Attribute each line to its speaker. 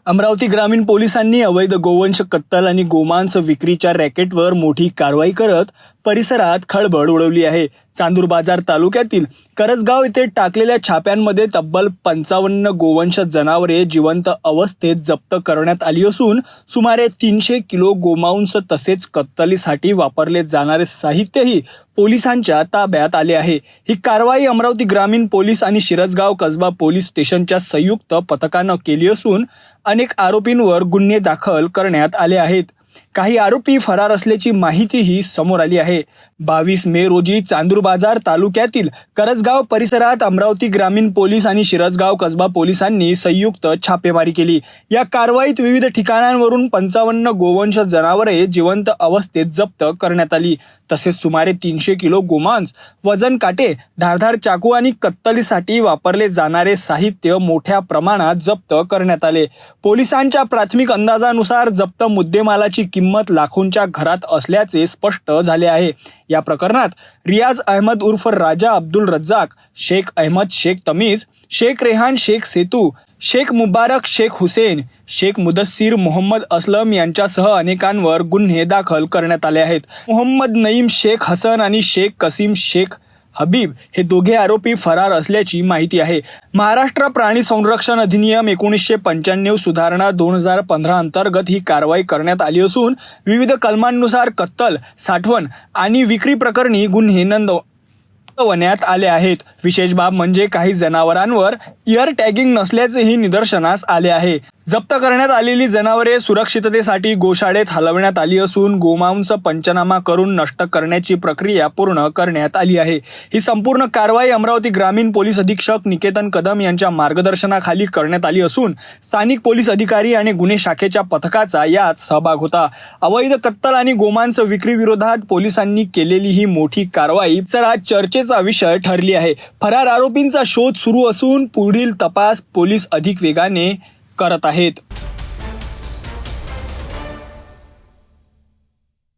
Speaker 1: अमरावती ग्रामीण पोलिसांनी अवैध गोवंश कत्तल आणि गोमांस विक्रीच्या रॅकेटवर मोठी कारवाई करत परिसरात खळबळ उडवली आहे. चांदूर बाजार तालुक्यातील करजगाव येथे टाकलेल्या छाप्यांमध्ये तब्बल 55 गोवंश जनावरे जिवंत अवस्थेत जप्त करण्यात आली असून सुमारे 300 किलो गोमांस तसेच कत्तलीसाठी वापरले जाणारे साहित्यही पोलिसांच्या ताब्यात आले आहे. ही कारवाई अमरावती ग्रामीण पोलीस आणि शिरसगाव कसबा पोलीस स्टेशनच्या संयुक्त पथकानं केली असून अनेक आरोपींवर गुन्हे दाखल करण्यात आले आहेत. काही आरोपी फरार असल्याची माहितीही समोर आली आहे. 22 मे रोजी चांदूर बाजार तालुक्यातील करजगाव परिसरात अमरावती ग्रामीण पोलीस आणि शिरसगाव कसबा पोलिसांनी संयुक्त छापेमारी केली. या कारवाईत विविध ठिकाणांवरून 55 गोवंश जनावरे जिवंत अवस्थेत जप्त करण्यात आली. तसेच सुमारे 300 किलो गोमांस, वजन काटे, धारधार चाकू आणि कत्तलीसाठी वापरले जाणारे साहित्य मोठ्या प्रमाणात जप्त करण्यात आले. पोलिसांच्या प्राथमिक अंदाजानुसार जप्त मुद्देमालाची किंमत लाखोंच्या घरात असल्याचे स्पष्ट झाले आहे. या प्रकरणात रियाज अहमद उर्फ राजा अब्दुल रज्जाक, शेख अहमद शेख तमीज, शेख रेहान शेख सेतू, शेख मुबारक शेख हुसेन, शेख मुदस्सीर मोहम्मद असलम यांच्यासह अनेकांवर गुन्हे दाखल करण्यात आले आहेत. मोहम्मद नईम शेख हसन आणि शेख कसीम शेख हबीब हे दोघे आरोपी फरार असल्याची माहिती आहे. महाराष्ट्र प्राणी संरक्षण अधिनियम 1995 सुधारणा 2015 अंतर्गत ही कारवाई करण्यात आली असून विविध कलमांनुसार कत्तल, साठवण आणि विक्री प्रकरणी गुन्हे नोंदवण्यात आले आहेत. विशेष बाब म्हणजे काही जनावरांवर इयर टॅगिंग नसल्याचेही निदर्शनास आले आहे. जप्त करण्यात आलेली जनावरे सुरक्षिततेसाठी गोशाळेत हलवण्यात आली असून गोमांस पंचनामा करून नष्ट करण्याची प्रक्रिया पूर्ण करण्यात आली आहे. ही संपूर्ण कारवाई अमरावती ग्रामीण पोलीस अधीक्षक निकेतन कदम यांच्या मार्गदर्शनाखाली करण्यात आली असून स्थानिक पोलीस अधिकारी आणि गुन्हे शाखेच्या पथकाचा यात सहभाग होता. अवैध कत्तल आणि गोमांस विक्री विरोधात पोलिसांनी केलेली ही मोठी कारवाई आज चर्चेचा विषय ठरली आहे. फरार आरोपींचा शोध सुरू असून पुढील तपास पोलीस अधिक वेगाने करत आहेत.